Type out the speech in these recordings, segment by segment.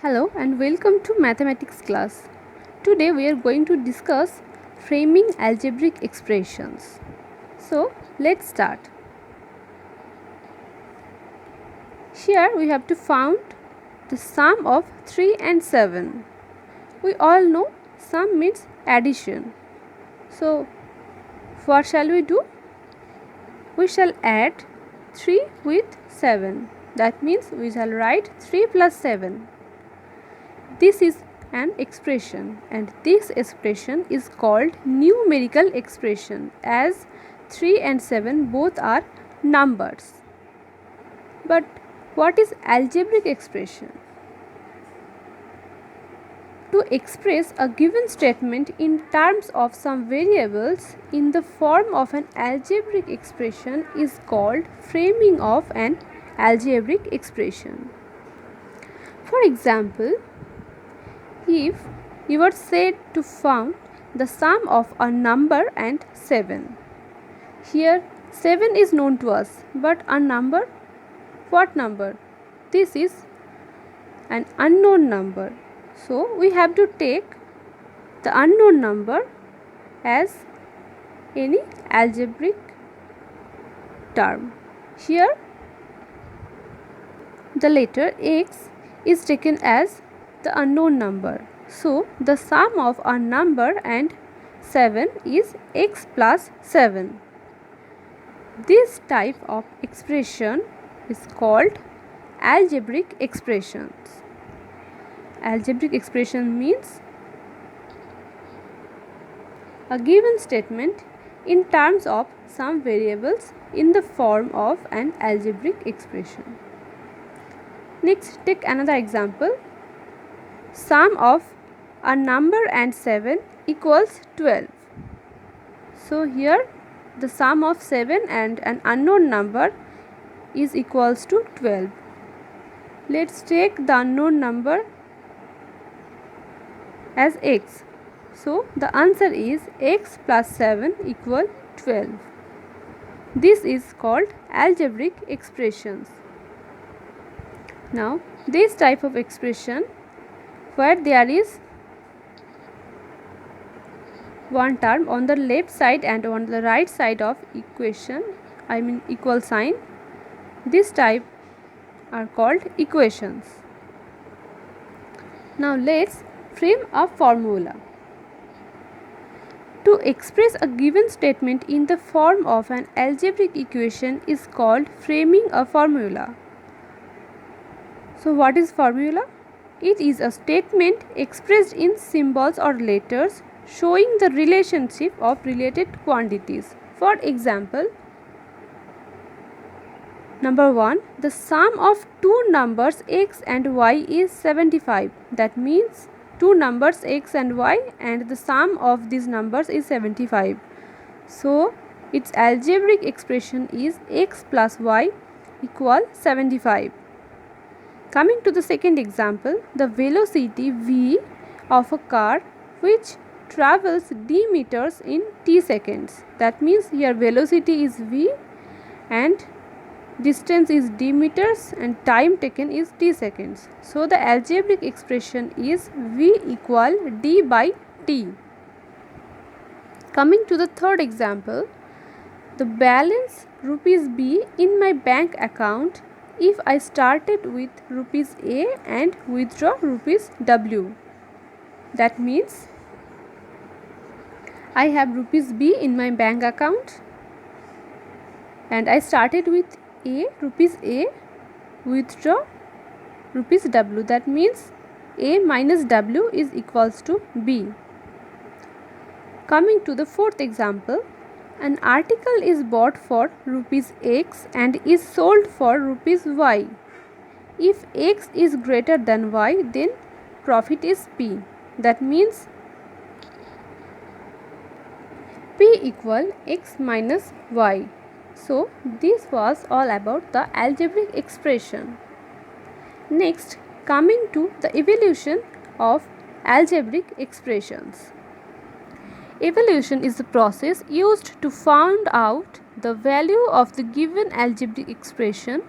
Hello and welcome to mathematics class. Today we are going to discuss framing algebraic expressions. So let's start. Here we have to find the sum of 3 and 7. We all know sum means addition. So what shall we do? We shall add 3 with 7. That means we shall write 3 plus 7. This is an expression and this expression is called numerical expression as 3 and 7 both are numbers. But what is algebraic expression? To express a given statement in terms of some variables in the form of an algebraic expression is called framing of an algebraic expression. For example, if you are said to find the sum of a number and 7. Here 7 is known to us, but a number, what number? This is an unknown number. So we have to take the unknown number as any algebraic term. Here the letter x is taken as the unknown number. So the sum of a number and 7 is x plus 7. This type of expression is called algebraic expressions. Algebraic expression means a given statement in terms of some variables in the form of an algebraic expression. Next, take another example. Sum of a number and 7 equals 12. So here the sum of 7 and an unknown number is equals to 12. Let's take the unknown number as x. So the answer is x plus 7 equal 12. This is called algebraic expressions. Now this type of expression where there is one term on the left side and on the right side of equation, equal sign, this type are called equations. Now let's frame a formula. To express a given statement in the form of an algebraic equation is called framing a formula. So what is formula? It is a statement expressed in symbols or letters showing the relationship of related quantities. For example, number 1, the sum of two numbers x and y is 75. That means two numbers x and y and the sum of these numbers is 75. So its algebraic expression is x plus y equal 75. Coming to the second example, the velocity v of a car which travels d meters in t seconds. That means here velocity is v and distance is d meters and time taken is t seconds. So the algebraic expression is v equal d by t. Coming to the third example, the balance rupees b in my bank account if I started with rupees a and withdraw rupees w. That means I have rupees b in my bank account and I started with rupees a, withdraw rupees w. That means a minus w is equals to b. Coming to the fourth example, an article is bought for rupees x and is sold for rupees y. If x is greater than y, then profit is p. That means p equal x minus y. So this was all about the algebraic expression. Next, coming to the evolution of algebraic expressions. Evolution is the process used to find out the value of the given algebraic expression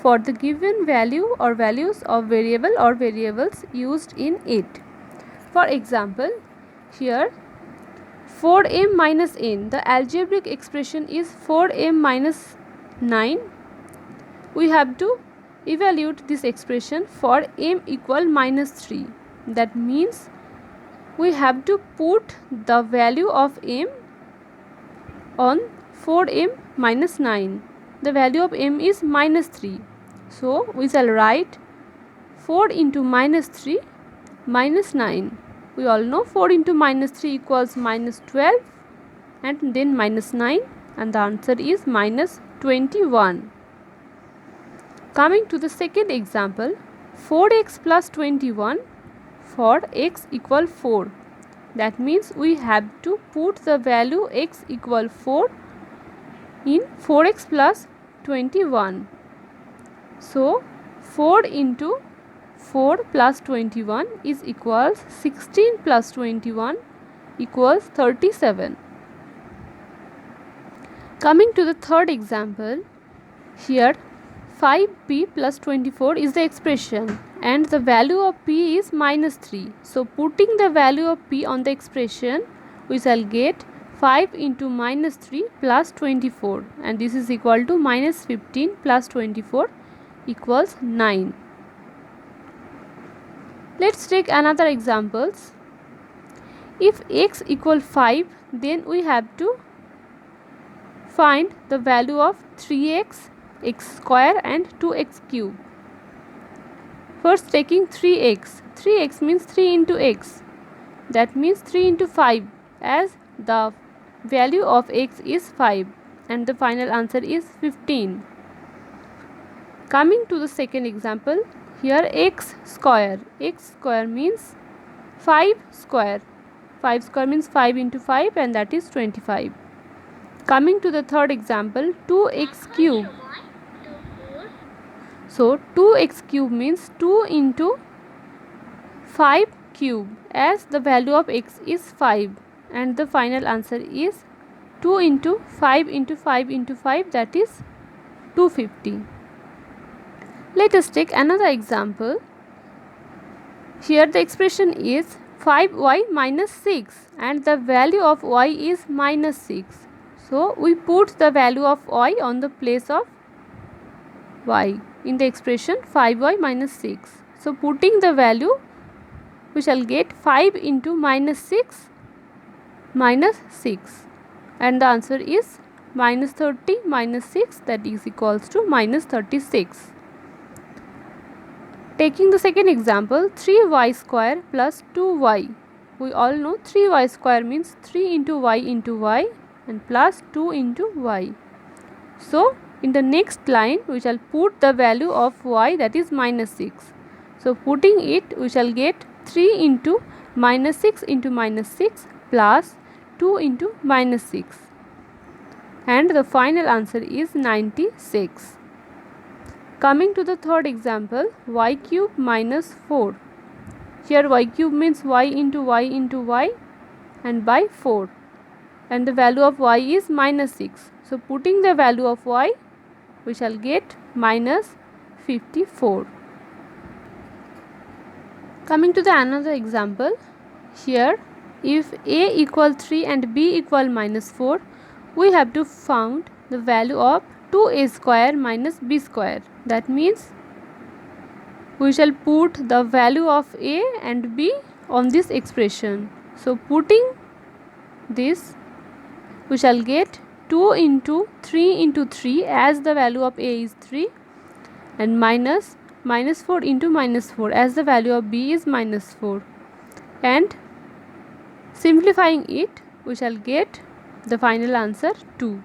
for the given value or values of variable or variables used in it. For example, here 4m minus n, the algebraic expression is 4m minus 9. We have to evaluate this expression for m equal minus 3. That means we have to put the value of m on 4m minus 9. The value of m is minus 3. So we shall write 4 into minus 3 minus 9. We all know 4 into minus 3 equals minus 12 and then minus 9, and the answer is minus 21. Coming to the second example, 4x plus 21 for x equal 4. That means we have to put the value x equal 4 in 4x plus 21. So 4 into 4 plus 21 is equals 16 plus 21 equals 37. Coming to the third example, here 5p plus 24 is the expression and the value of p is minus 3. So putting the value of p on the expression, we shall get 5 into minus 3 plus 24, and this is equal to minus 15 plus 24 equals 9. Let's take another examples. If x equal 5, then we have to find the value of 3x, x square and 2x cube. First taking 3x. 3x means 3 into x. That means 3 into 5, as the value of x is 5 and the final answer is 15. Coming to the second example, here x square. X square means 5 square. 5 square means 5 into 5 and that is 25. Coming to the third example, 2x cube. So 2x cube means 2 into 5 cube, as the value of x is 5 and the final answer is 2 into 5 into 5 into 5, that is 250. Let us take another example. Here the expression is 5y minus 6 and the value of y is minus 6. So we put the value of y on the place of y in the expression 5y minus 6. So putting the value, we shall get 5 into minus 6 minus 6, and the answer is minus 30 minus 6, that is equals to minus 36. Taking the second example, 3y square plus 2y. We all know 3y square means 3 into y and plus 2 into y. So in the next line we shall put the value of y, that is minus 6. So putting it, we shall get 3 into minus 6 into minus 6 plus 2 into minus 6, and the final answer is 96. Coming to the third example, y cube minus 4. Here y cube means y into y and by 4, and the value of y is minus 6. So putting the value of y, we shall get minus 54. Coming to the another example, here if a equal 3 and b equal minus 4, we have to find the value of 2a square minus b square. That means we shall put the value of a and b on this expression. So putting this, we shall get 2 into 3 into 3, as the value of a is 3, and minus 4 into minus 4, as the value of b is minus 4, and simplifying it, we shall get the final answer 2.